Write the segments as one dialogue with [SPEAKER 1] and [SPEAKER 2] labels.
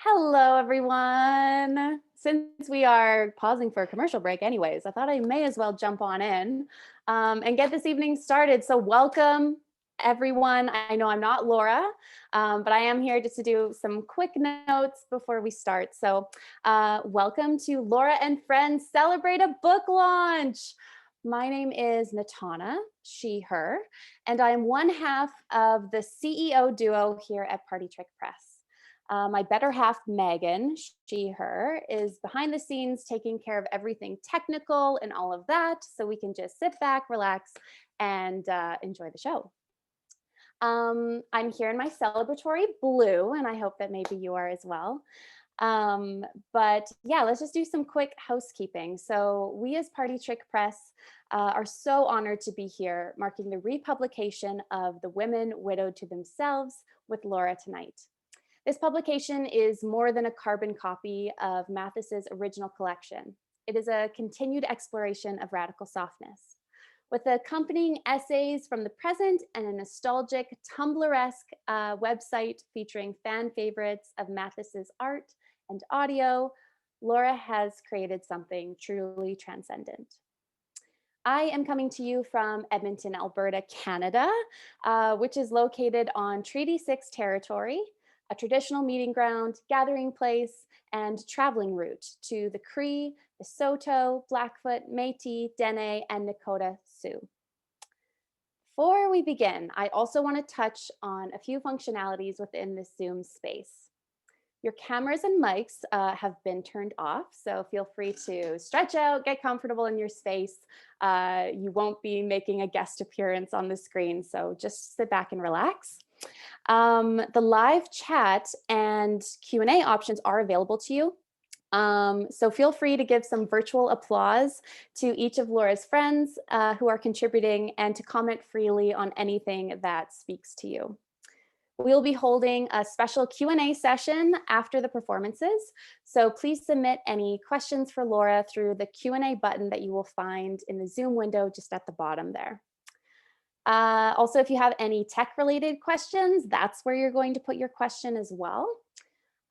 [SPEAKER 1] Hello, everyone. Since we are pausing for a commercial break anyways, I thought I may as well jump on in and get this evening started. So welcome, everyone. I know I'm not Laura, but I am here just to do some quick notes before we start. So welcome to Lora and Friends Celebrate a Book Launch. My name is Natana, she, her, and I am one half of the CEO duo here at Party Trick Press. My better half, Megan, she, her, is behind the scenes taking care of everything technical and all of that, so we can just sit back, relax, and enjoy the show. I'm here in my celebratory blue, and I hope that maybe you are as well. But yeah, let's just do some quick housekeeping. So we as Party Trick Press are so honored to be here, marking the republication of The Women Widowed to Themselves with Lora tonight. This publication is more than a carbon copy of Mathis's original collection. It is a continued exploration of radical softness, with accompanying essays from the present and a nostalgic Tumblr-esque website featuring fan favorites of Mathis's art and audio. Lora has created something truly transcendent. I am coming to you from Edmonton, Alberta, Canada, which is located on Treaty 6 territory, a traditional meeting ground, gathering place, and traveling route to the Cree, the Saulteaux, Blackfoot, Métis, Dene, and Nakota Sioux. Before we begin, I also want to touch on a few functionalities within the Zoom space. Your cameras and mics have been turned off, so feel free to stretch out, get comfortable in your space. You won't be making a guest appearance on the screen, so just sit back and relax. The live chat and Q&A options are available to you. So feel free to give some virtual applause to each of Lora's friends who are contributing and to comment freely on anything that speaks to you. We'll be holding a special Q&A session after the performances, so please submit any questions for Lora through the Q&A button that you will find in the Zoom window just at the bottom there. Also, if you have any tech-related questions, that's where you're going to put your question as well.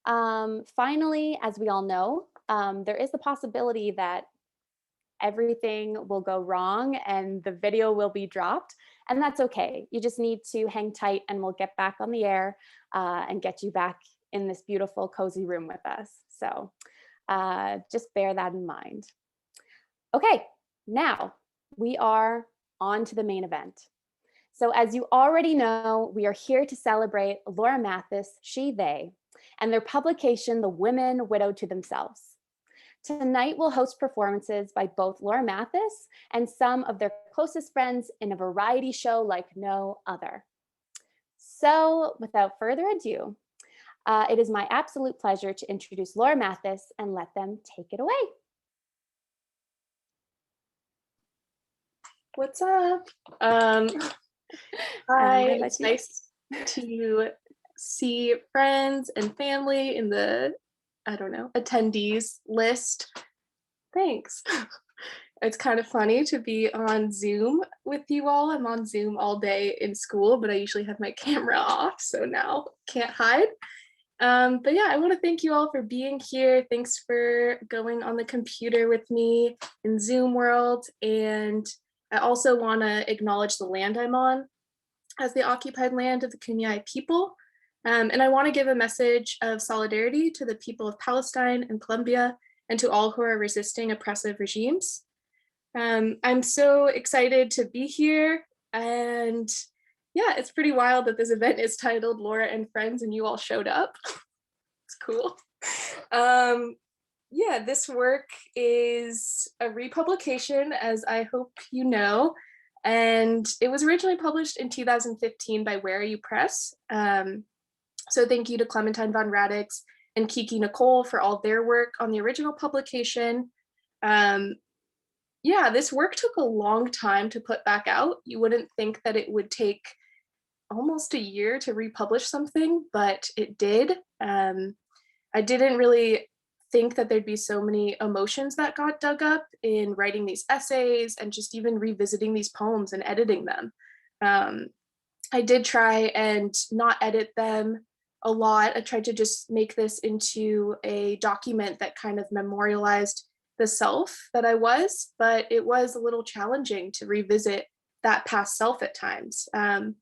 [SPEAKER 1] Finally, as we all know, there is the possibility that everything will go wrong and the video will be dropped, and that's okay. You just need to hang tight and we'll get back on the air and get you back in this beautiful, cozy room with us. So just bear that in mind. Okay, now we are on to the main event. So as you already know, we are here to celebrate Lora Mathis, she, they, and their publication, The Women Widowed to Themselves. Tonight, we'll host performances by both Lora Mathis and some of their closest friends in a variety show like no other. So without further ado, it is my absolute pleasure to introduce Lora Mathis and let them take it away.
[SPEAKER 2] What's up? Hi, it's nice to see friends and family in the, attendees list. Thanks. It's kind of funny to be on Zoom with you all. I'm on Zoom all day in school, but I usually have my camera off, so now can't hide. But yeah, I want to thank you all for being here. Thanks for going on the computer with me in Zoom world. And I also want to acknowledge the land I'm on as the occupied land of the Acuna people. And I want to give a message of solidarity to the people of Palestine and Colombia and to all who are resisting oppressive regimes. I'm so excited to be here, and yeah, it's pretty wild that this event is titled Lora and Friends and you all showed up. It's cool. Yeah, this work is a republication, as I hope you know, and it was originally published in 2015 by Where Are You Press. So thank you to Clementine Von Radix and Kiki Nicole for all their work on the original publication. Yeah, this work took a long time to put back out. You wouldn't think that it would take almost a year to republish something, but it did. I didn't really think that there'd be so many emotions that got dug up in writing these essays and just even revisiting these poems and editing them. I did try and not edit them a lot. I tried to just make this into a document that kind of memorialized the self that I was, but it was a little challenging to revisit that past self at times. I'm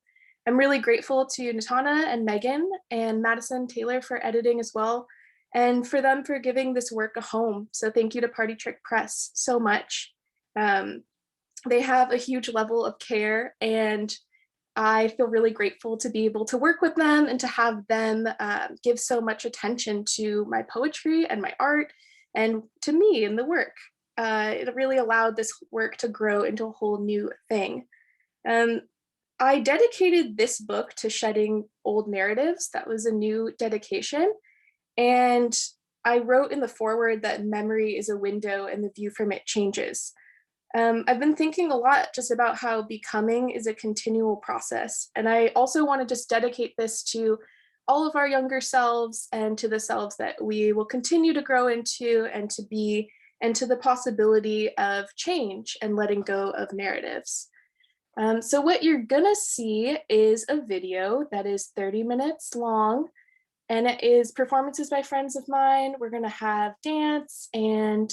[SPEAKER 2] really grateful to Natana and Megan and Madison Taylor for editing as well, and for them for giving this work a home. So thank you to Party Trick Press so much. Um, they have a huge level of care, and I feel really grateful to be able to work with them and to have them give so much attention to my poetry and my art and to me and the work. It really allowed this work to grow into a whole new thing. Um, I dedicated this book to shedding old narratives. That was a new dedication. And I wrote in the foreword that memory is a window and the view from it changes. I've been thinking a lot just about how becoming is a continual process. And I also want to just dedicate this to all of our younger selves and to the selves that we will continue to grow into and to be, and to the possibility of change and letting go of narratives. So what you're gonna see is a video that is 30 minutes long, and it is performances by friends of mine. We're gonna have dance and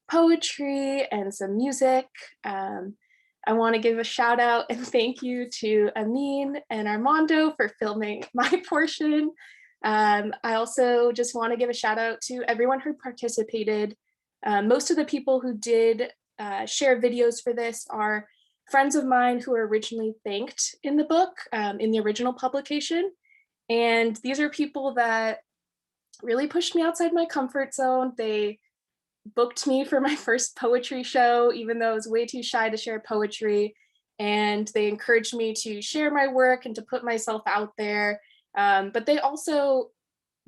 [SPEAKER 2] poetry and some music. I want to give a shout out and thank you to Amin and Armando for filming my portion. I also just want to give a shout out to everyone who participated. Most of the people who did share videos for this are friends of mine who were originally thanked in the book, in the original publication. And these are people that really pushed me outside my comfort zone. They booked me for my first poetry show, even though I was way too shy to share poetry. And they encouraged me to share my work and to put myself out there. But they also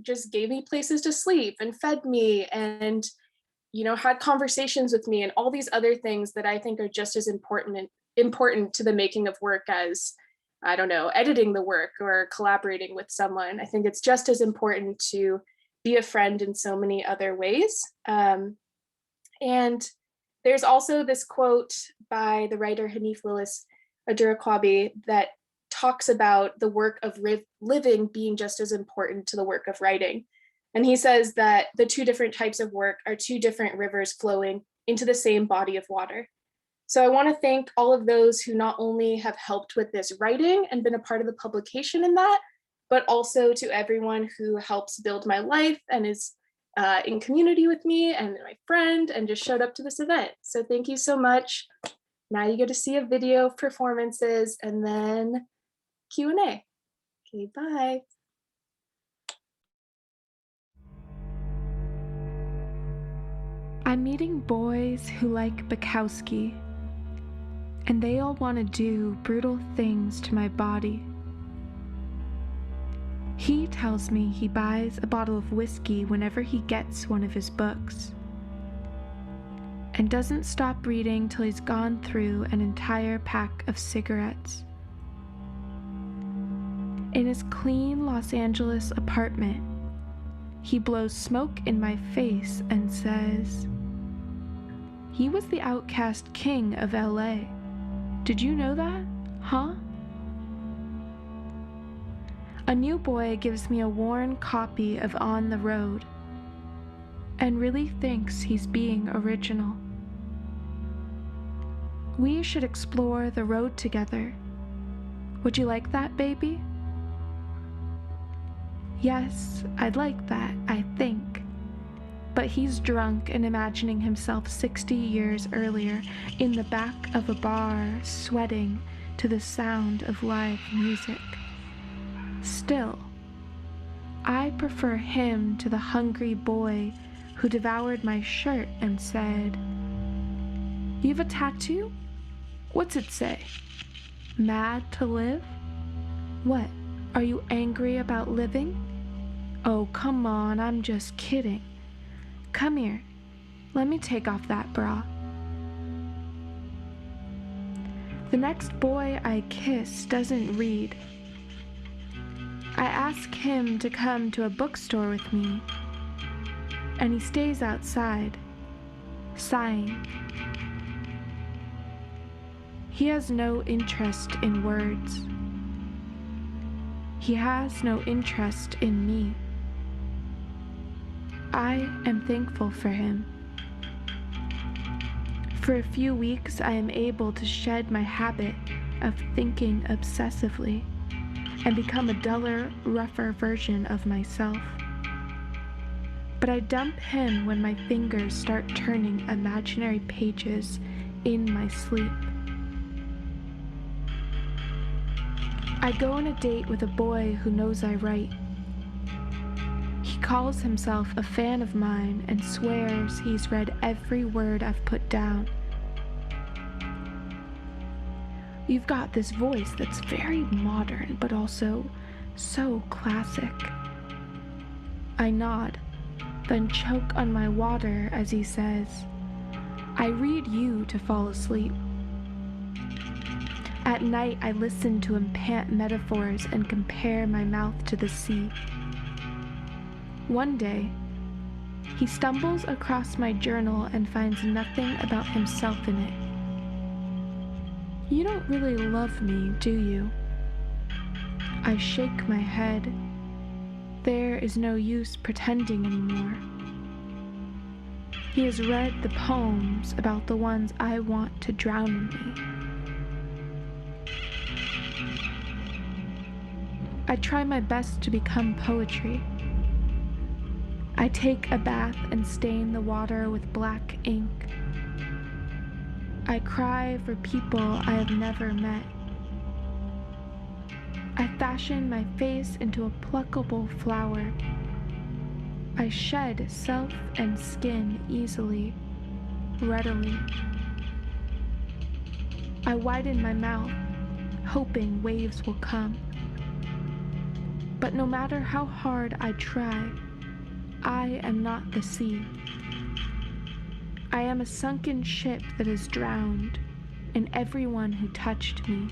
[SPEAKER 2] just gave me places to sleep and fed me and, you know, had conversations with me and all these other things that I think are just as important to the making of work as, I don't know, editing the work or collaborating with someone. I think it's just as important to be a friend in so many other ways. And there's also this quote by the writer Hanif Willis Adurakwabi that talks about the work of living being just as important to the work of writing. And he says that the two different types of work are two different rivers flowing into the same body of water. So I want to thank all of those who not only have helped with this writing and been a part of the publication in that, but also to everyone who helps build my life and is in community with me and my friend and just showed up to this event. So thank you so much. Now you get to see a video of performances and then Q&A. Okay, bye.
[SPEAKER 3] I'm meeting boys who like Bukowski, and they all want to do brutal things to my body. He tells me he buys a bottle of whiskey whenever he gets one of his books, and doesn't stop reading till he's gone through an entire pack of cigarettes. In his clean Los Angeles apartment, he blows smoke in my face and says, "He was the outcast king of LA. Did you know that, huh?" A new boy gives me a worn copy of On the Road and really thinks he's being original. We should explore the road together. Would you like that, baby? Yes, I'd like that, I think. But he's drunk and imagining himself 60 years earlier in the back of a bar, sweating to the sound of live music. Still, I prefer him to the hungry boy who devoured my shirt and said, "You have a tattoo? What's it say? Mad to live? What, are you angry about living? Oh, come on, I'm just kidding. Come here, let me take off that bra." The next boy I kiss doesn't read. I ask him to come to a bookstore with me, and he stays outside, sighing. He has no interest in words. He has no interest in me. I am thankful for him. For a few weeks, I am able to shed my habit of thinking obsessively and become a duller, rougher version of myself. But I dump him when my fingers start turning imaginary pages in my sleep. I go on a date with a boy who knows I write. He calls himself a fan of mine and swears he's read every word I've put down. You've got this voice that's very modern, but also so classic. I nod, then choke on my water as he says, I read you to fall asleep. At night, I listen to him pant metaphors and compare my mouth to the sea. One day, he stumbles across my journal and finds nothing about himself in it. You don't really love me, do you? I shake my head. There is no use pretending anymore. He has read the poems about the ones I want to drown in me. I try my best to become poetry. I take a bath and stain the water with black ink. I cry for people I have never met. I fashion my face into a pluckable flower. I shed self and skin easily, readily. I widen my mouth, hoping waves will come. But no matter how hard I try, I am not the sea. I am a sunken ship that is drowned, and everyone who touched me.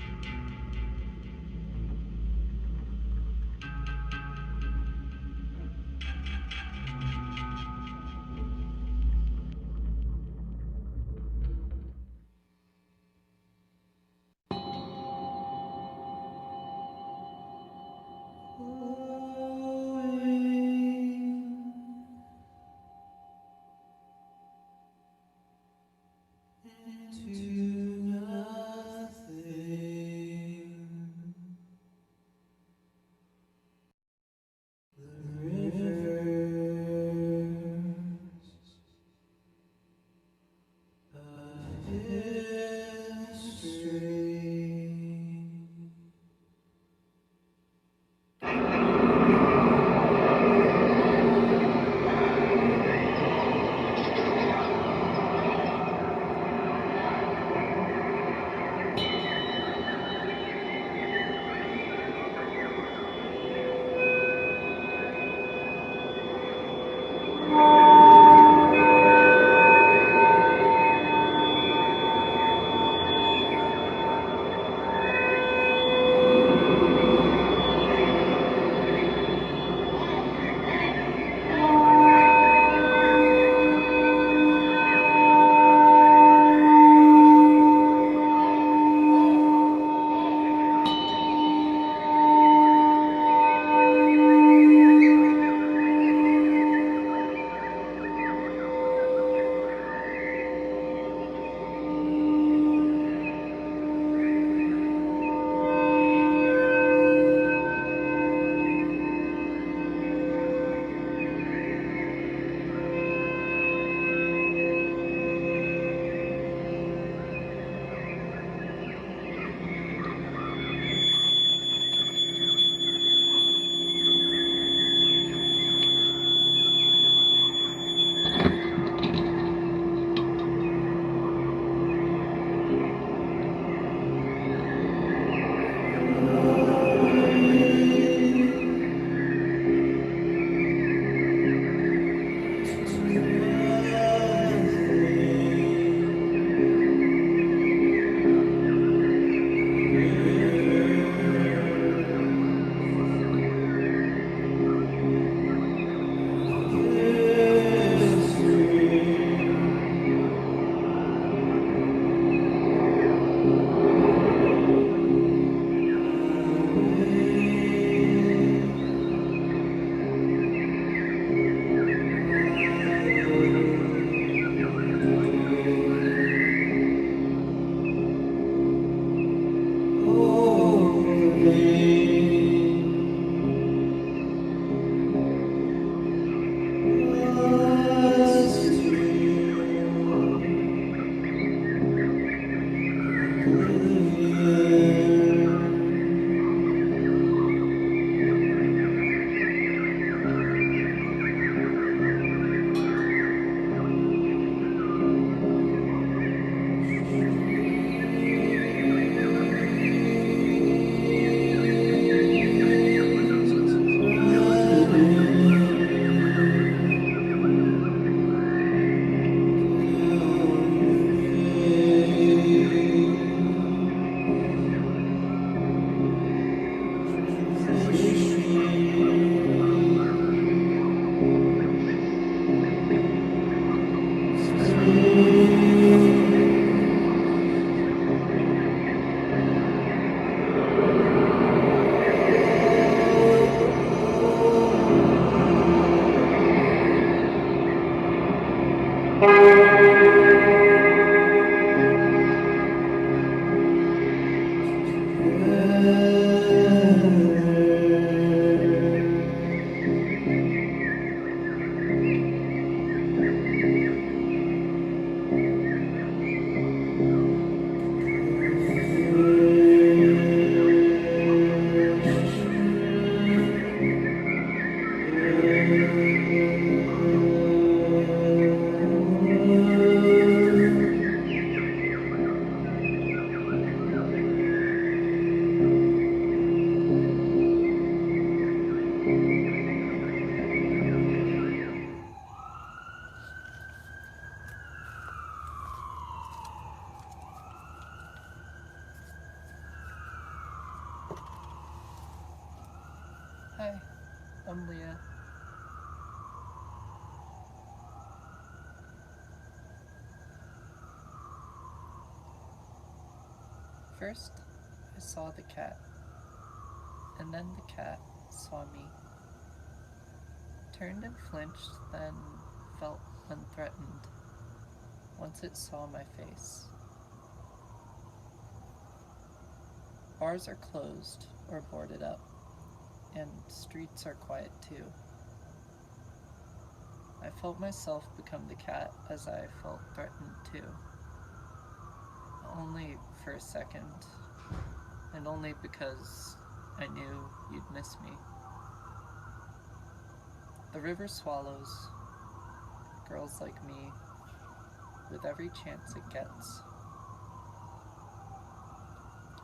[SPEAKER 4] Hi, I'm Leah. First, I saw the cat, and then the cat saw me. Turned and flinched, then felt unthreatened once it saw my face. Bars are closed or boarded up, and streets are quiet too. I felt myself become the cat as I felt threatened too. Only for a second, and only because I knew you'd miss me. The river swallows girls like me with every chance it gets.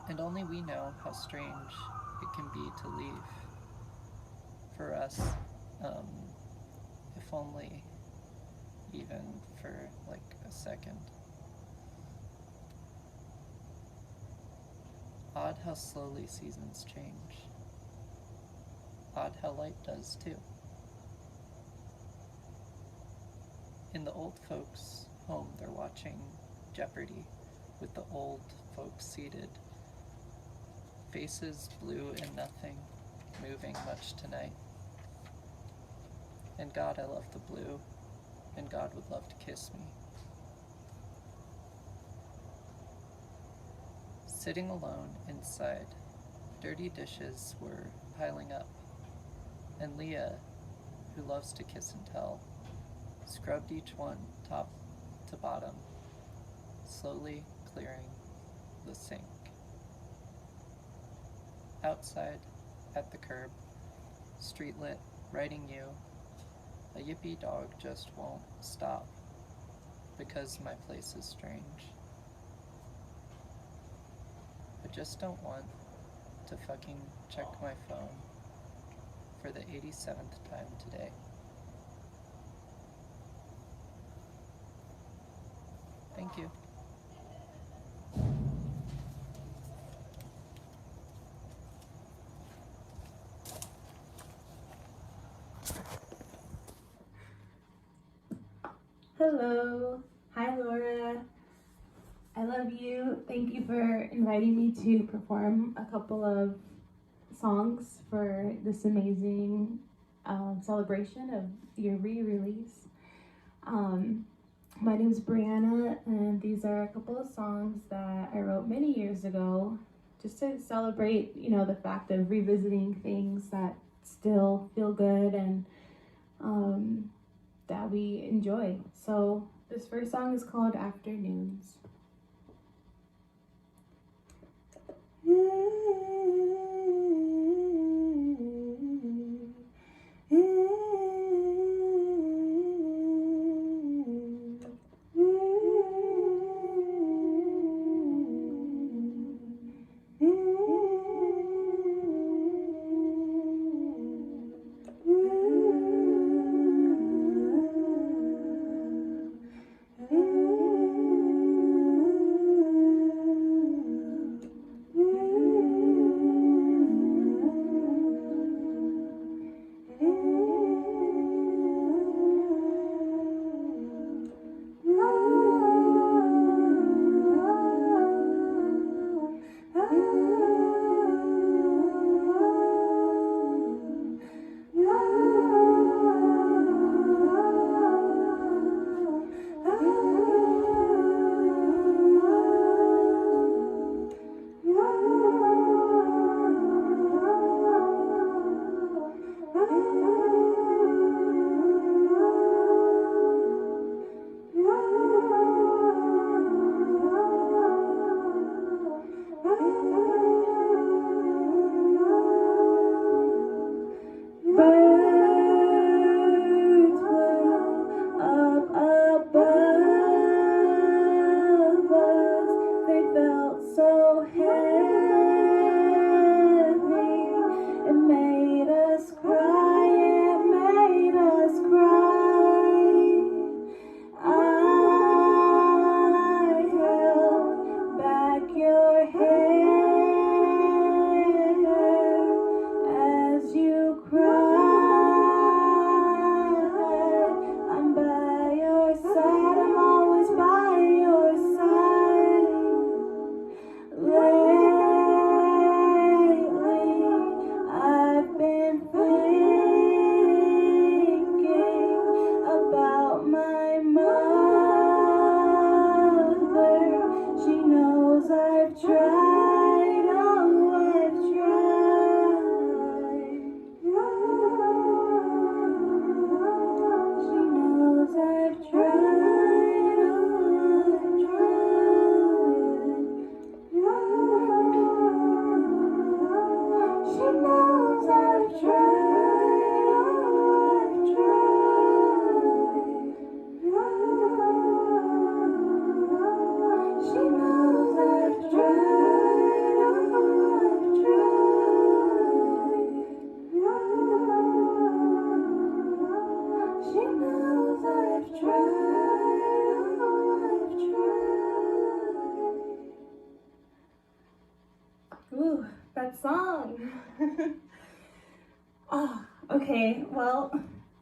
[SPEAKER 4] And only we know how strange it can be to leave. For us, if only even for like a second. Odd how slowly seasons change. Odd how light does too. In the old folks' home, they're watching Jeopardy with the old folks seated. Faces blue and nothing, moving much tonight. And God, I love the blue, and God would love to kiss me. Sitting alone inside, dirty dishes were piling up, and Leah, who loves to kiss and tell, scrubbed each one top to bottom, slowly clearing the sink. Outside, at the curb, street lit, writing you, a yippy dog just won't stop, because my place is strange. I just don't want to fucking check my phone for the 87th time today. Thank you.
[SPEAKER 3] Hello. Hi, Laura. I love you. Thank you for inviting me to perform a couple of songs for this amazing celebration of your re-release. My name is Brianna, and these are a couple of songs that I wrote many years ago just to celebrate, the fact of revisiting things that still feel good and that we enjoy. So this first song is called Afternoons.
[SPEAKER 5] that song. Oh, okay, well,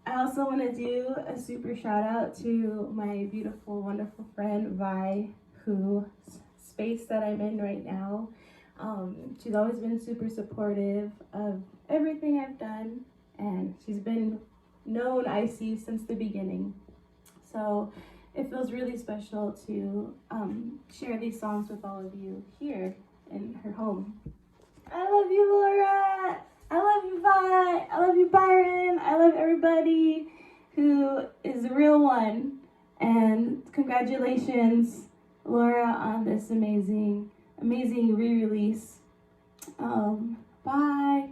[SPEAKER 5] I also want to do a super shout out to my beautiful, wonderful friend Vi, whose space that I'm in right now. She's always been super supportive of everything I've done, and she's been known IC since the beginning. So it feels really special to share these songs with all of you here in her home. I love you, Laura. I love you, Vi. I love you, Byron. I love everybody who is the real one. And congratulations, Laura, on this amazing, amazing re-release. Bye.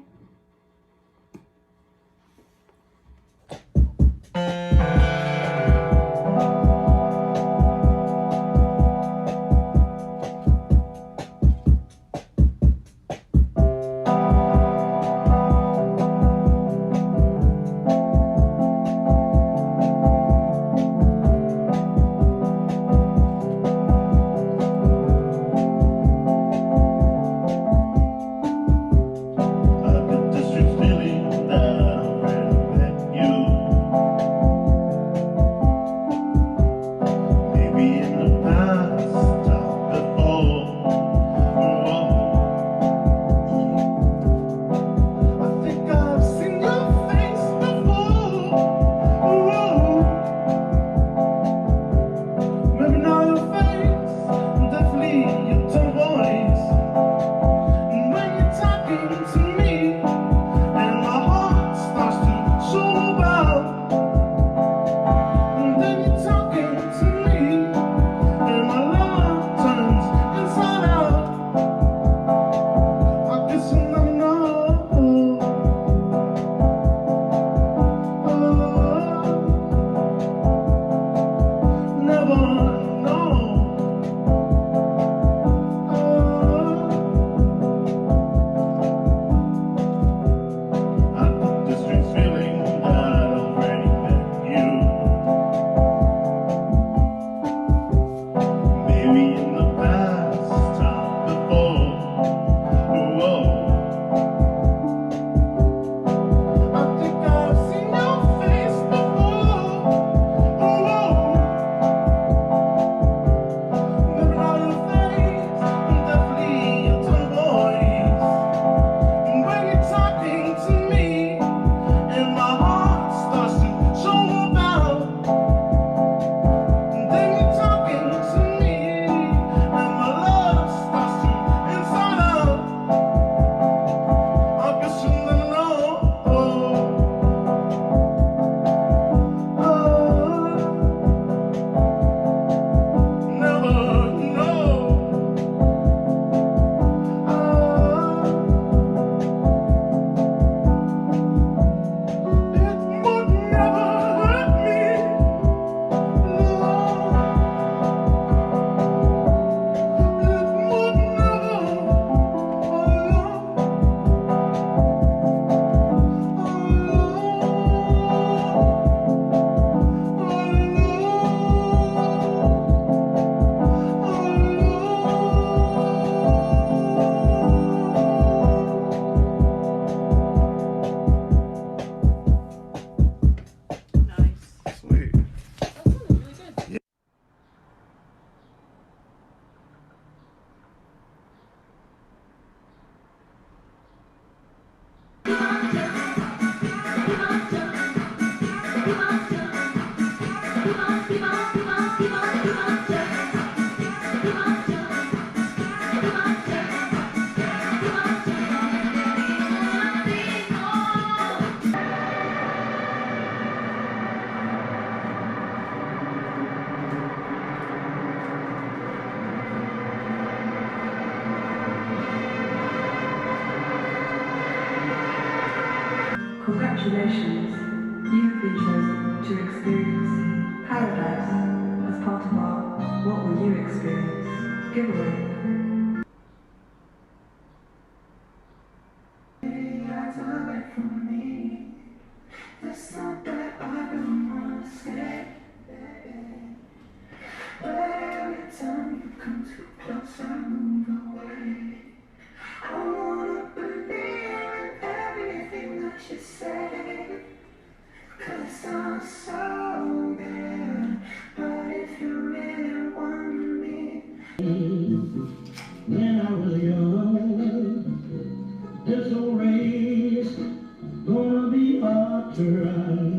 [SPEAKER 6] Congratulations, you've been chosen to experience paradise as part of our What Will You Experience giveaway. Every time you come too close, I move away. I wanna be
[SPEAKER 7] When I was young, this old race gonna be hard to run.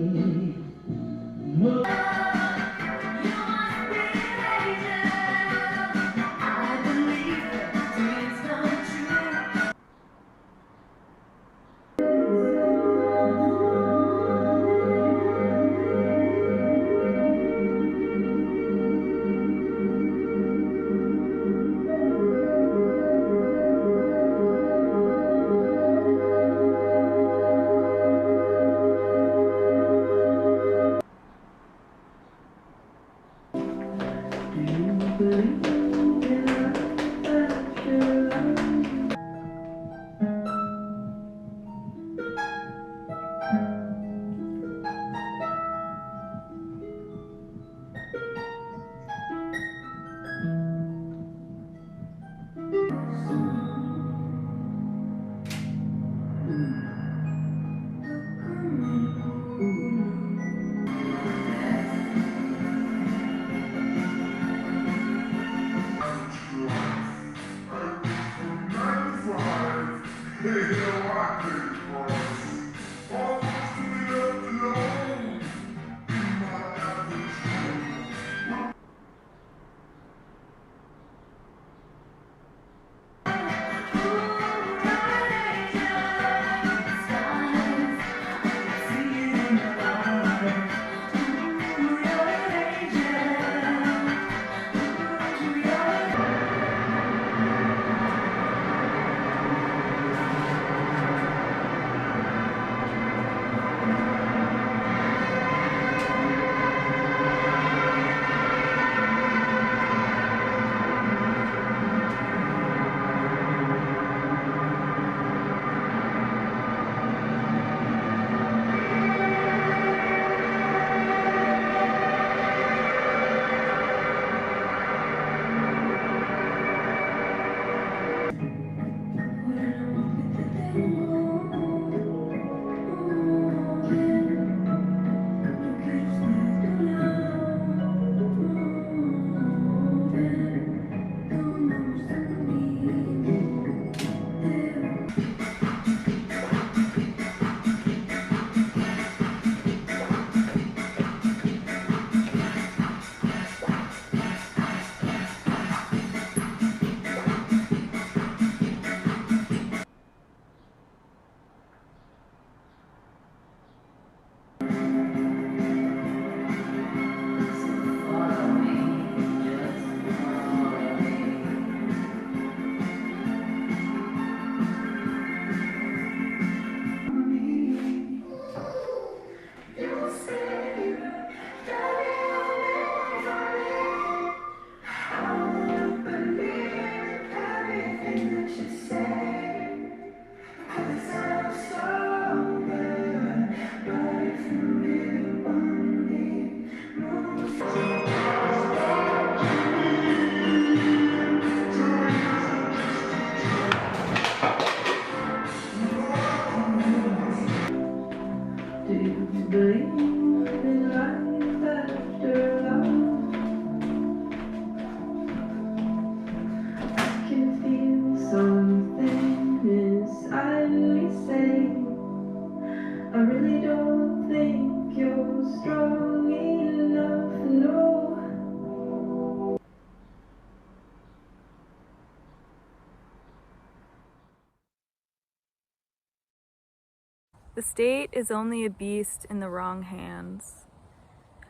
[SPEAKER 8] The state is only a beast in the wrong hands,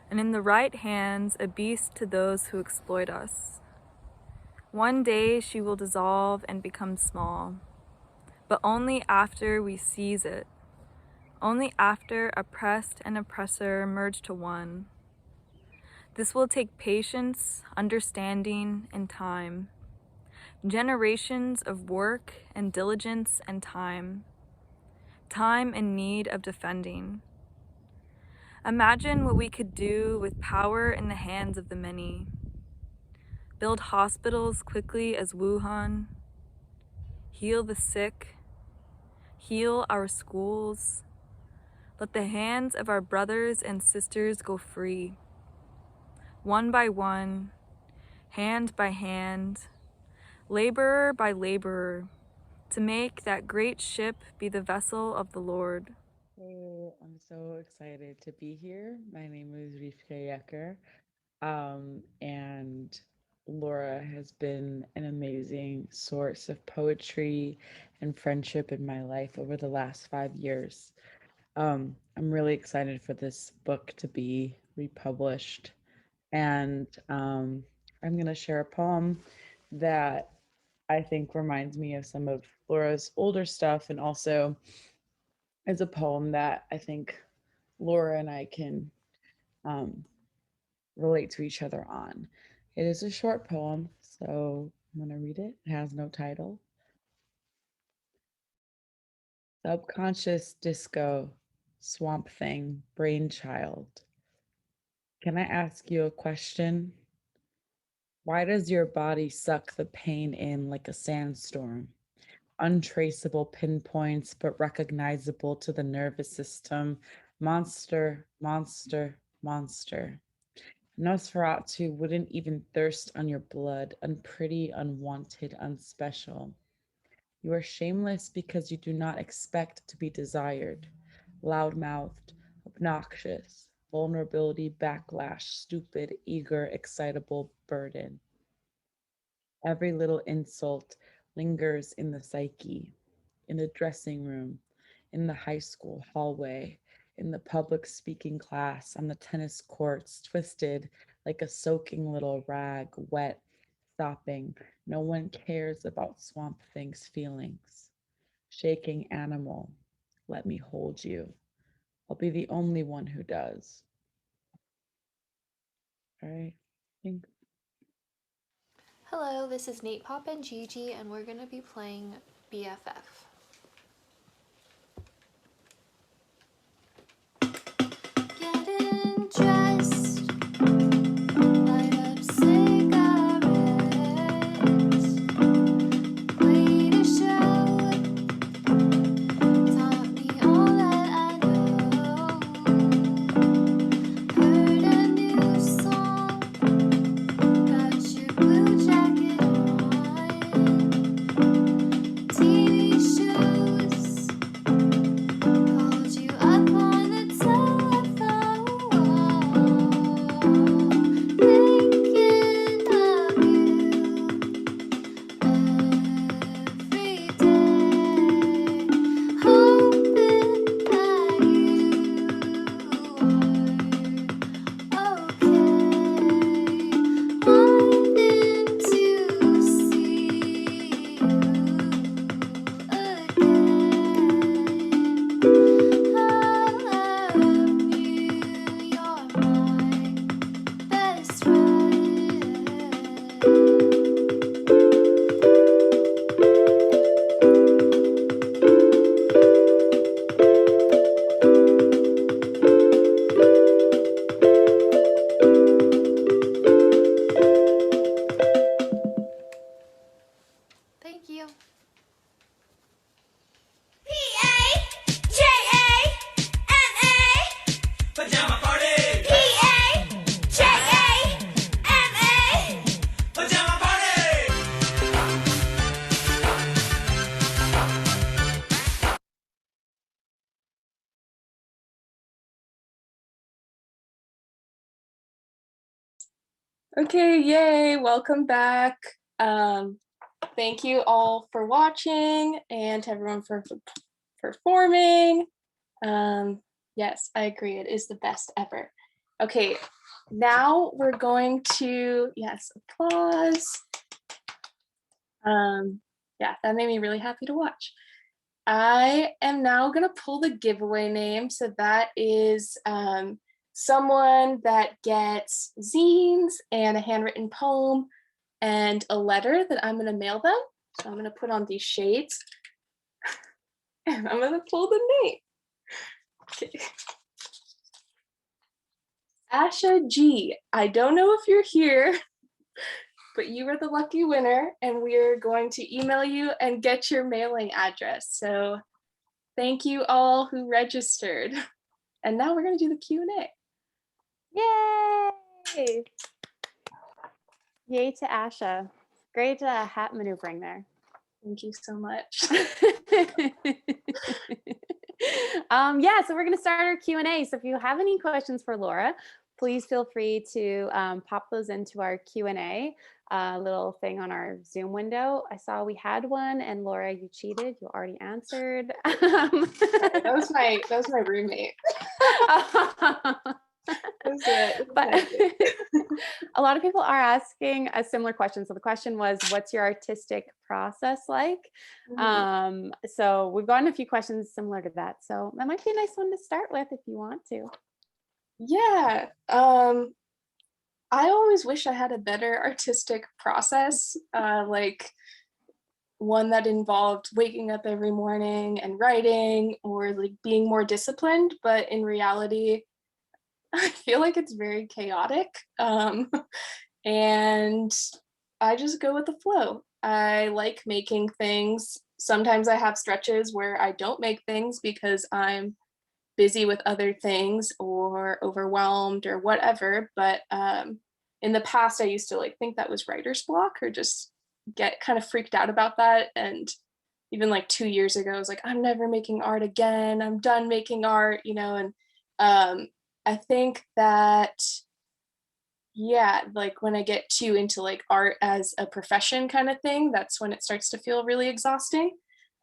[SPEAKER 8] and in the right hands, a beast to those who exploit us. One day she will dissolve and become small, but only after we seize it, only after oppressed and oppressor merge to one. This will take patience, understanding, and time, generations of work and diligence and time in need of defending. Imagine what we could do with power in the hands of the many. Build hospitals quickly as Wuhan, heal the sick, heal our schools, let the hands of our brothers and sisters go free. One by one, hand by hand, laborer by laborer, to make that great ship be the vessel of the Lord.
[SPEAKER 9] Hey, I'm so excited to be here. My name is Rivka Yeker, and Laura has been an amazing source of poetry and friendship in my life over the last 5 years. I'm really excited for this book to be republished, and I'm going to share a poem that I think reminds me of some of Laura's older stuff, and also is a poem that I think Laura and I can um, relate to each other on. It is a short poem, so I'm going to read it. It has no title. Subconscious disco, swamp thing, brainchild. Can I ask you a question? Why does your body suck the pain in like a sandstorm? Untraceable pinpoints, but recognizable to the nervous system. Monster, monster, monster. Nosferatu wouldn't even thirst on your blood, unpretty, unwanted, unspecial. You are shameless because you do not expect to be desired. Loud-mouthed, obnoxious, vulnerability, backlash, stupid, eager, excitable, burden. Every little insult lingers in the psyche, in the dressing room, in the high school hallway, in the public speaking class, on the tennis courts, twisted like a soaking little rag, wet, sopping. No one cares about Swamp Thing's feelings. Shaking animal, let me hold you. I'll be the only one who does. All right, thanks.
[SPEAKER 10] Hello, this is Nate, Pop, and Jiji, and we're going to be playing BFF. Getting dressed, light up cigarettes, way to show, taught me all that I know, heard a new song, got your blue jacket on, TV shows, called you up on the telephone, thinking of you every day, hoping that you are okay, wanting to see you again. I love you, you're my best friend. Thank you.
[SPEAKER 11] Pajama party. Pajama party.
[SPEAKER 2] Okay, yay, welcome back. Thank you all for watching and to everyone for performing. Yes, I agree, it is the best ever. Okay, now we're going to, yes, applause. Yeah, that made me really happy to watch. I am now gonna pull the giveaway name. So that is someone that gets zines and a handwritten poem and a letter that I'm gonna mail them. So I'm gonna put on these shades and I'm gonna pull the name. Okay. Asha G, I don't know if you're here, but you are the lucky winner and we're going to email you and get your mailing address. So thank you all who registered. And now we're gonna do the Q&A.
[SPEAKER 1] Yay! Yay to Asha. Great hat maneuvering there.
[SPEAKER 2] Thank you so much.
[SPEAKER 1] Yeah, so we're going to start our Q&A. So if you have any questions for Lora, please feel free to pop those into our Q&A little thing on our Zoom window. I saw we had one, and Lora, you cheated. You already answered.
[SPEAKER 2] That was my roommate.
[SPEAKER 1] But a lot of people are asking a similar question. So the question was, what's your artistic process like? So we've gotten a few questions similar to that. So that might be a nice one to start with if you want to.
[SPEAKER 2] Yeah. I always wish I had a better artistic process, like one that involved waking up every morning and writing, or like being more disciplined. But in reality, I feel like it's very chaotic. And I just go with the flow. I like making things. Sometimes I have stretches where I don't make things because I'm busy with other things or overwhelmed or whatever. But in the past, I used to like think that was writer's block, or just get kind of freaked out about that. And even like 2 years ago, I was like, I'm never making art again. I'm done making art, and I think that, yeah, like when I get too into like art as a profession kind of thing, that's when it starts to feel really exhausting.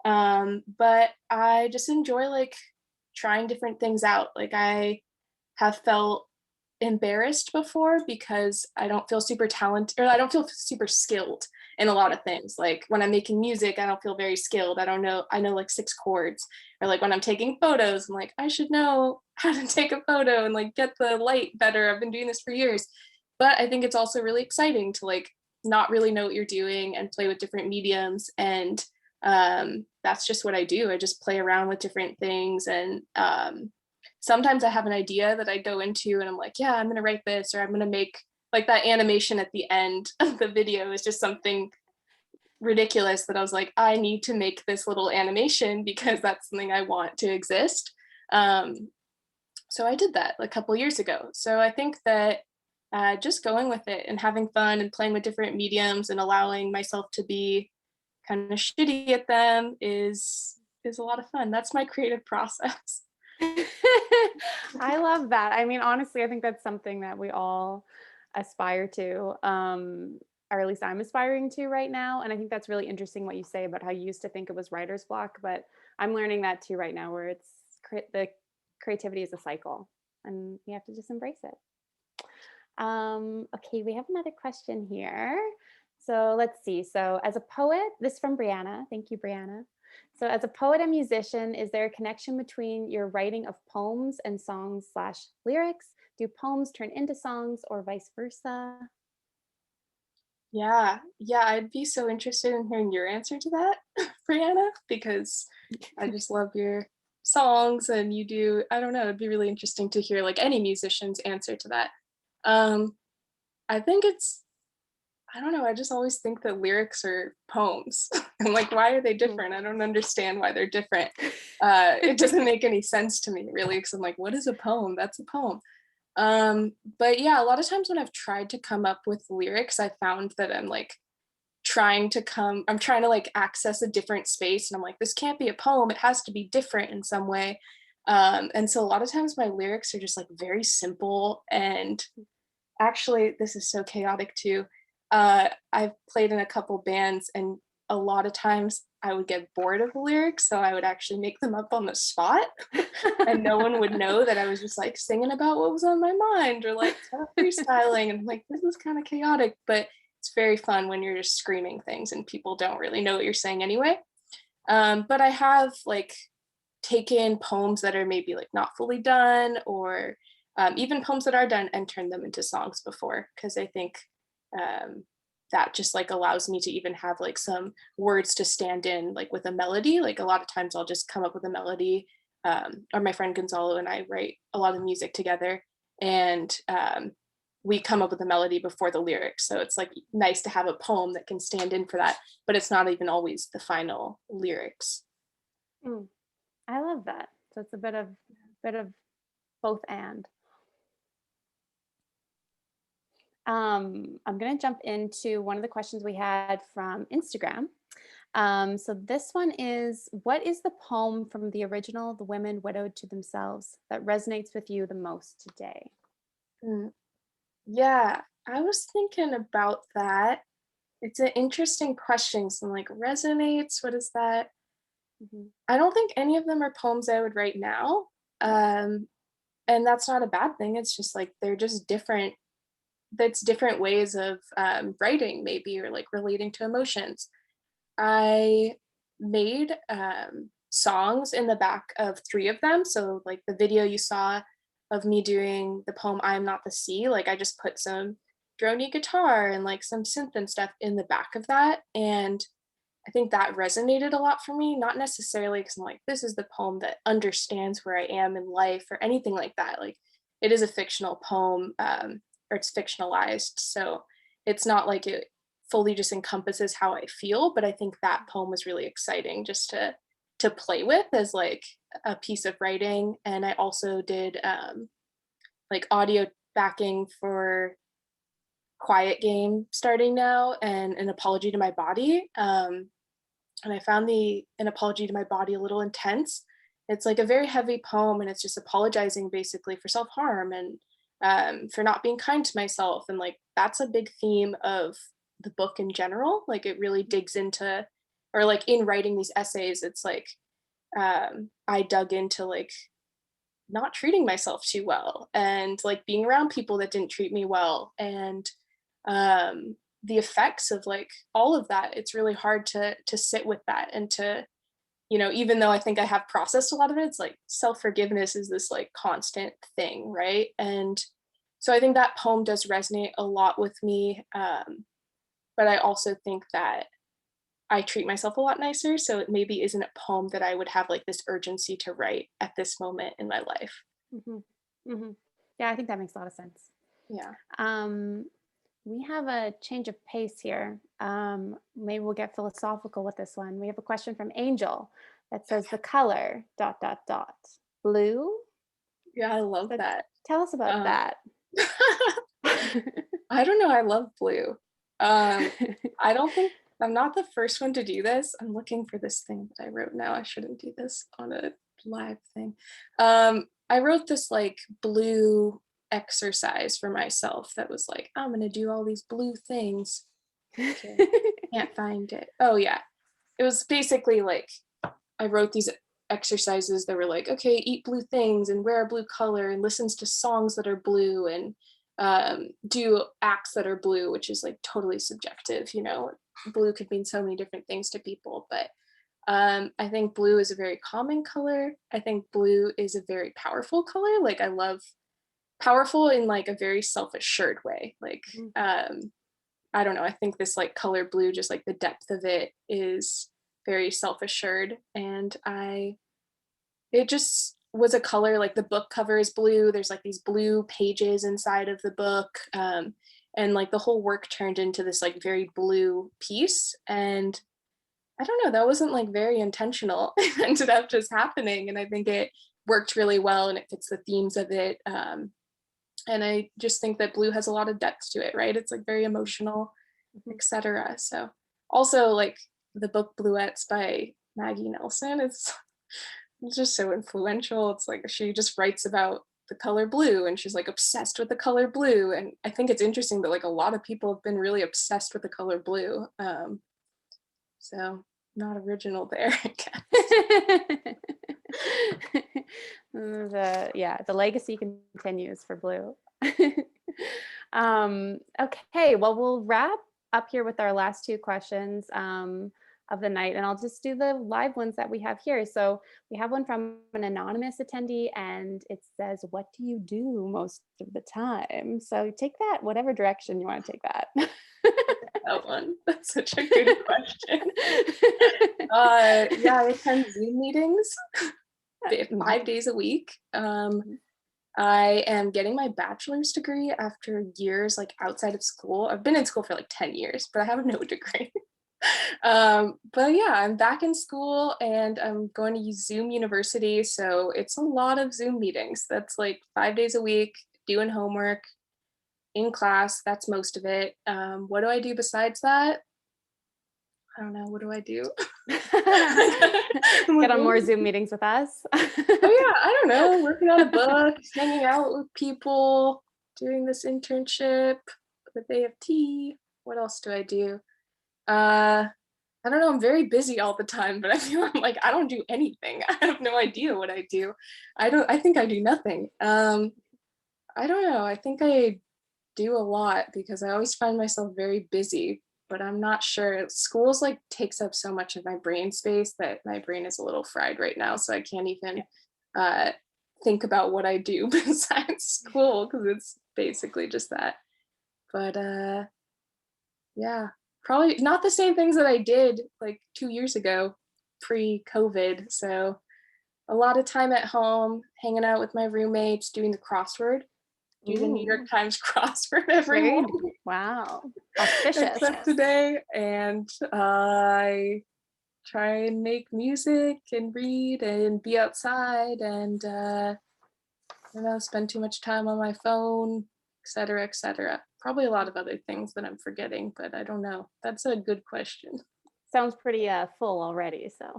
[SPEAKER 2] But I just enjoy like trying different things out. Like I have felt embarrassed before because I don't feel super talented, or I don't feel super skilled in a lot of things. Like when I'm making music, I don't feel very skilled. I know like 6 chords. Or like when I'm taking photos, I'm like, I should know how to take a photo and like get the light better. I've been doing this for years. But I think it's also really exciting to like not really know what you're doing and play with different mediums. And that's just what I do. I just play around with different things. And sometimes I have an idea that I go into and I'm like, yeah, I'm going to write this, or I'm going to make like that animation at the end of the video is just something ridiculous that I was like, I need to make this little animation because that's something I want to exist. So I did that a couple years ago. So I think that just going with it and having fun and playing with different mediums and allowing myself to be kind of shitty at them is a lot of fun. That's my creative process.
[SPEAKER 1] I love that. I mean, honestly, I think that's something that we all aspire to, or at least I'm aspiring to right now. And I think that's really interesting what you say about how you used to think it was writer's block, but I'm learning that too right now, where it's the creativity is a cycle and you have to just embrace it. Okay, we have another question here. So let's see. So as a poet, this is from Brianna. Thank you, Brianna. So as a poet and musician, is there a connection between your writing of poems and songs / lyrics? Do poems turn into songs or vice versa?
[SPEAKER 2] Yeah, I'd be so interested in hearing your answer to that, Brianna, because I just love your songs and you do, I don't know, it'd be really interesting to hear like any musician's answer to that. I think I don't know, I just always think that lyrics are poems. I'm like, why are they different? I don't understand why they're different. It doesn't make any sense to me, really, because I'm like, what is a poem? That's a poem. But yeah, a lot of times when I've tried to come up with lyrics, I found that I'm trying to like access a different space, and I'm like, this can't be a poem. It has to be different in some way. And so a lot of times my lyrics are just like very simple. And actually, this is so chaotic too. I've played in a couple bands, and a lot of times I would get bored of the lyrics, so I would actually make them up on the spot, and no one would know that I was just like singing about what was on my mind, or like kind of freestyling. And I'm like, this is kind of chaotic, but it's very fun when you're just screaming things and people don't really know what you're saying anyway. But I have like taken poems that are maybe like not fully done, or even poems that are done, and turned them into songs before, because I think that just like allows me to even have like some words to stand in, like with a melody. Like a lot of times I'll just come up with a melody, or my friend Gonzalo and I write a lot of music together, and we come up with a melody before the lyrics. So it's like nice to have a poem that can stand in for that, but it's not even always the final lyrics.
[SPEAKER 1] I love that. So it's a bit of both and. I'm going to jump into one of the questions we had from Instagram. So this one is, what is the poem from the original The Women Widowed to Themselves that resonates with you the most today?
[SPEAKER 2] Yeah, I was thinking about that. It's an interesting question. So like resonates, what is that? I don't think any of them are poems I would write now. And that's not a bad thing. It's just like they're just different. That's different ways of writing, maybe, or like relating to emotions. I made songs in the back of 3 of them. So like the video you saw of me doing the poem I Am Not the Sea, like I just put some drony guitar and like some synth and stuff in the back of that. And I think that resonated a lot for me, not necessarily because I'm like, this is the poem that understands where I am in life or anything like that. Like it is a fictional poem, or it's fictionalized. So it's not like it fully just encompasses how I feel, but I think that poem was really exciting just to play with as like a piece of writing. And I also did like audio backing for Quiet Game starting now and An Apology to My Body. And I found An Apology to My Body a little intense. It's like a very heavy poem, and it's just apologizing basically for self-harm and for not being kind to myself. And like that's a big theme of the book in general. Like it really digs into, or like in writing these essays, it's like I dug into like not treating myself too well and like being around people that didn't treat me well, and the effects of like all of that. It's really hard to sit with that and to, you know, even though I think I have processed a lot of it, it's like self-forgiveness is this like constant thing, right? And so I think that poem does resonate a lot with me, but I also think that I treat myself a lot nicer, so it maybe isn't a poem that I would have like this urgency to write at this moment in my life.
[SPEAKER 1] Yeah, I think that makes a lot of sense.
[SPEAKER 2] Yeah.
[SPEAKER 1] We have a change of pace here. Maybe we'll get philosophical with this one. We have a question from Angel that says the color ... blue.
[SPEAKER 2] Yeah, I love that.
[SPEAKER 1] Tell us about that.
[SPEAKER 2] I don't know. I love blue. I don't think I'm not the first one to do this. I'm looking for this thing that I wrote now. I shouldn't do this on a live thing. I wrote this like blue exercise for myself that was like, I'm gonna do all these blue things. Okay. Can't find it. Oh yeah. It was basically like I wrote these exercises that were like, okay, eat blue things and wear a blue color and listens to songs that are blue and do acts that are blue, which is like totally subjective, you know. Blue could mean so many different things to people, but I think blue is a very common color. I think blue is a very powerful color. Like I love powerful in like a very self-assured way. Like I don't know, I think this like color blue, just like the depth of it is very self-assured, and it just was a color. Like the book cover is blue, there's like these blue pages inside of the book, and like the whole work turned into this like very blue piece. And I don't know, that wasn't like very intentional. It ended up just happening, and I think it worked really well and it fits the themes of it. And I just think that blue has a lot of depth to it, right? It's like very emotional, etc. So also like the book Bluettes by Maggie Nelson, it's just so influential. It's like she just writes about the color blue and she's like obsessed with the color blue. And I think it's interesting that like a lot of people have been really obsessed with the color blue. So not original there, I guess.
[SPEAKER 1] The legacy continues for blue. Okay, well, we'll wrap up here with our last 2 questions of the night, and I'll just do the live ones that we have here. So we have one from an anonymous attendee, and it says, what do you do most of the time? So take that whatever direction you want to take that.
[SPEAKER 2] That one. That's such a good question. Yeah, I attend Zoom meetings 5 days a week. I am getting my bachelor's degree after years like outside of school. I've been in school for like 10 years, but I have no degree. But yeah, I'm back in school and I'm going to use Zoom University. So it's a lot of Zoom meetings. That's like 5 days a week, doing homework, in class. That's most of it. What do I do besides that? I don't know. What do I do?
[SPEAKER 1] Get on more Zoom meetings with us.
[SPEAKER 2] Oh yeah, I don't know. Working on a book, hanging out with people, doing this internship with AFT. What else do I do? I don't know. I'm very busy all the time, but I feel like I don't do anything. I have no idea what I do. I think I do nothing. I don't know. I think I do a lot because I always find myself very busy, but I'm not sure. School's like takes up so much of my brain space that my brain is a little fried right now. So I can't even think about what I do besides school because it's basically just that. But yeah, probably not the same things that I did like 2 years ago pre-COVID. So a lot of time at home, hanging out with my roommates, doing the crossword. Do the New York Times crossword every morning.
[SPEAKER 1] Wow, auspicious.
[SPEAKER 2] Except today, and I try and make music and read and be outside and spend too much time on my phone, etc., etc. Probably a lot of other things that I'm forgetting, but I don't know. That's a good question.
[SPEAKER 1] Sounds pretty full already. So.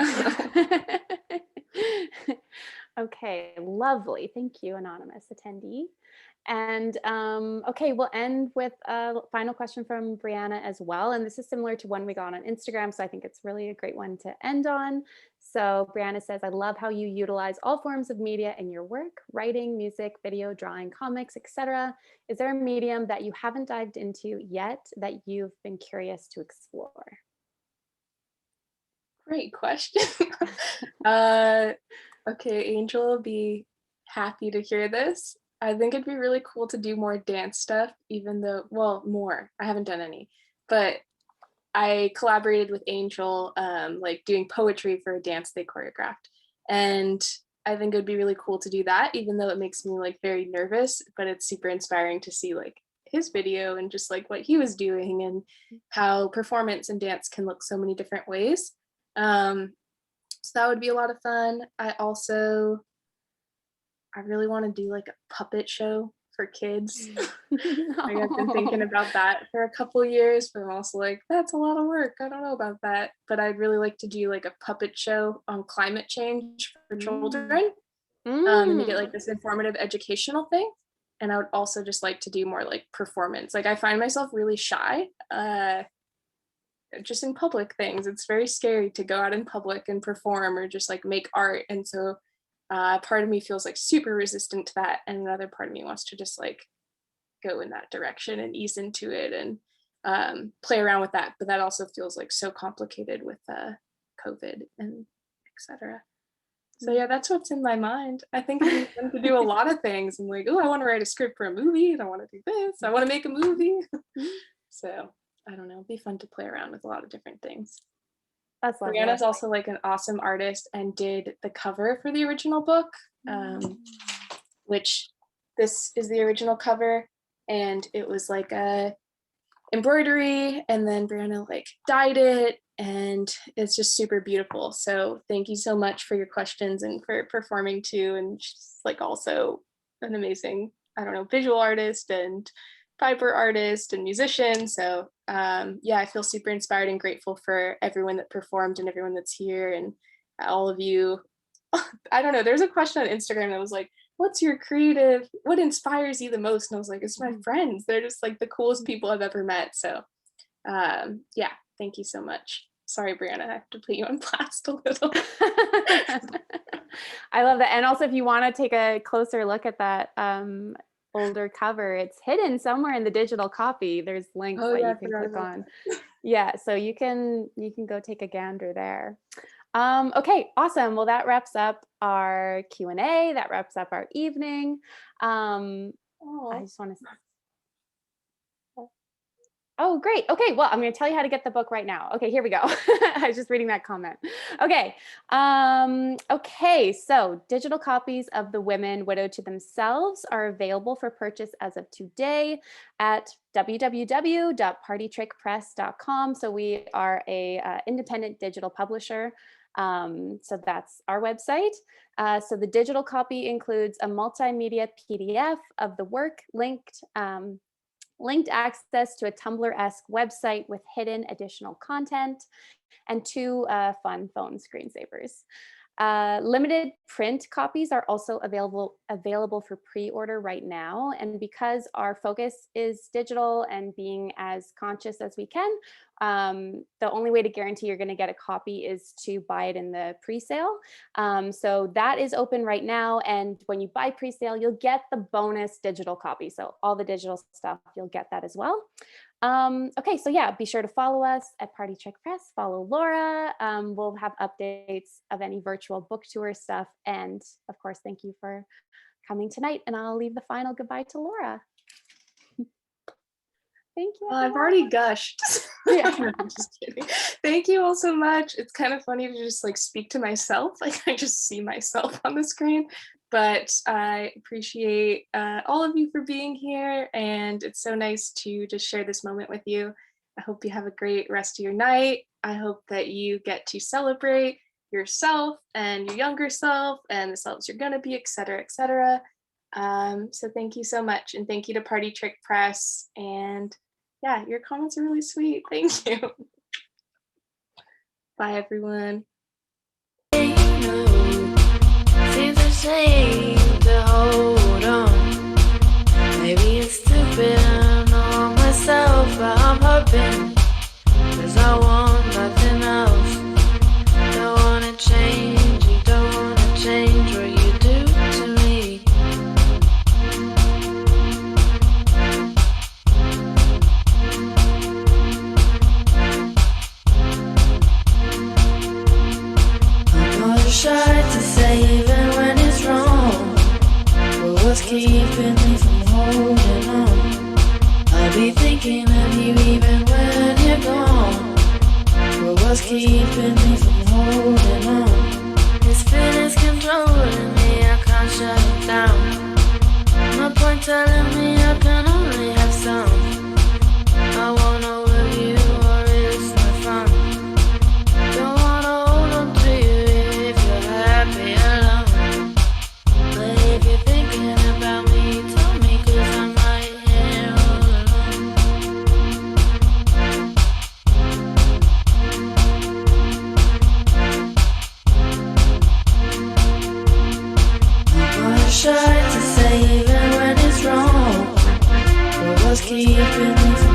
[SPEAKER 1] Okay, lovely. Thank you, anonymous attendee. And okay, we'll end with a final question from Brianna as well. And this is similar to one we got on Instagram, so I think it's really a great one to end on. So Brianna says, I love how you utilize all forms of media in your work, writing, music, video, drawing, comics, etc. Is there a medium that you haven't dived into yet that you've been curious to explore?
[SPEAKER 2] Great question. Okay, Angel will be happy to hear this. I think it'd be really cool to do more dance stuff, even though, well, more. I haven't done any, but I collaborated with Angel, like doing poetry for a dance they choreographed. And I think it would be really cool to do that, even though it makes me like very nervous, but it's super inspiring to see like his video and just like what he was doing and how performance and dance can look so many different ways. So that would be a lot of fun. I really want to do like a puppet show for kids. Like I've been thinking about that for a couple years, but I'm also like, that's a lot of work. I don't know about that. But I'd really like to do like a puppet show on climate change for children and make it like this informative educational thing. And I would also just like to do more like performance. Like I find myself really shy just in public things. It's very scary to go out in public and perform or just like make art. And so part of me feels like super resistant to that, and another part of me wants to just like go in that direction and ease into it and play around with that. But that also feels like so complicated with COVID and etc. So yeah, that's what's in my mind. I think it'd be fun to do a lot of things. I'm like, oh, I want to write a script for a movie, and I want to do this. I want to make a movie. So I don't know. It'd be fun to play around with a lot of different things.
[SPEAKER 1] That's lovely.
[SPEAKER 2] Brianna's also like an awesome artist and did the cover for the original book, which this is the original cover, and it was like a embroidery, and then Brianna like dyed it, and it's just super beautiful. So thank you so much for your questions and for performing too. And she's like also an amazing, I don't know, visual artist and fiber artist and musician. So yeah, I feel super inspired and grateful for everyone that performed and everyone that's here and all of you. I don't know, there's a question on Instagram that was like, what inspires you the most? And I was like, it's my friends. They're just like the coolest people I've ever met. So yeah, thank you so much. Sorry, Brianna, I have to put you on blast a little.
[SPEAKER 1] I love that. And also if you want to take a closer look at that older cover, it's hidden somewhere in the digital copy. There's links that you can click on. Yeah, so you can go take a gander there. Okay, awesome. Well, that wraps up our Q&A. That wraps up our evening. I just want to Oh, great. Okay, well, I'm going to tell you how to get the book right now. Okay, here we go. I was just reading that comment. Okay. Okay, so digital copies of The Women Widowed to Themselves are available for purchase as of today at www.partytrickpress.com. So we are a independent digital publisher. So that's our website. So the digital copy includes a multimedia PDF of the work linked linked access to a Tumblr-esque website with hidden additional content, and 2 fun phone screensavers. Limited print copies are also available for pre-order right now. And because our focus is digital and being as conscious as we can, the only way to guarantee you're going to get a copy is to buy it in the pre-sale. So that is open right now. And when you buy pre-sale, you'll get the bonus digital copy. So all the digital stuff, you'll get that as well. Okay, so yeah, be sure to follow us at Party Trick Press, follow Lora. We'll have updates of any virtual book tour stuff. And of course, thank you for coming tonight. And I'll leave the final goodbye to Lora. Thank you.
[SPEAKER 2] I've already gushed.
[SPEAKER 1] Yeah.
[SPEAKER 2] I'm just kidding. Thank you all so much. It's kind of funny to just like speak to myself. Like I just see myself on the screen, but I appreciate all of you for being here. And it's so nice to just share this moment with you. I hope you have a great rest of your night. I hope that you get to celebrate yourself and your younger self and the selves you're gonna be, et cetera, et cetera. So thank you so much. And thank you to Party Trick Press. And yeah, your comments are really sweet. Thank you. Bye, everyone.
[SPEAKER 12] Seems a shame to hold on. Maybe it's stupid, I know myself, but I'm hoping, 'cause I want nothing else. Don't wanna change, you don't wanna change what you do to me. Shy to say even when it's wrong, but what's keeping me from holding on? I'll be thinking of you even when you're gone, but what's keeping me from holding on? This feeling's controlling me, I can't shut it down. No point telling me I can only have some. I want all of you or it's not fun. Don't wanna hold on to you if you're happy alone. But if you're thinking about me, tell me, 'cause I'm right here all alone. I'm gonna try to say even when it's wrong, but what's keeping me from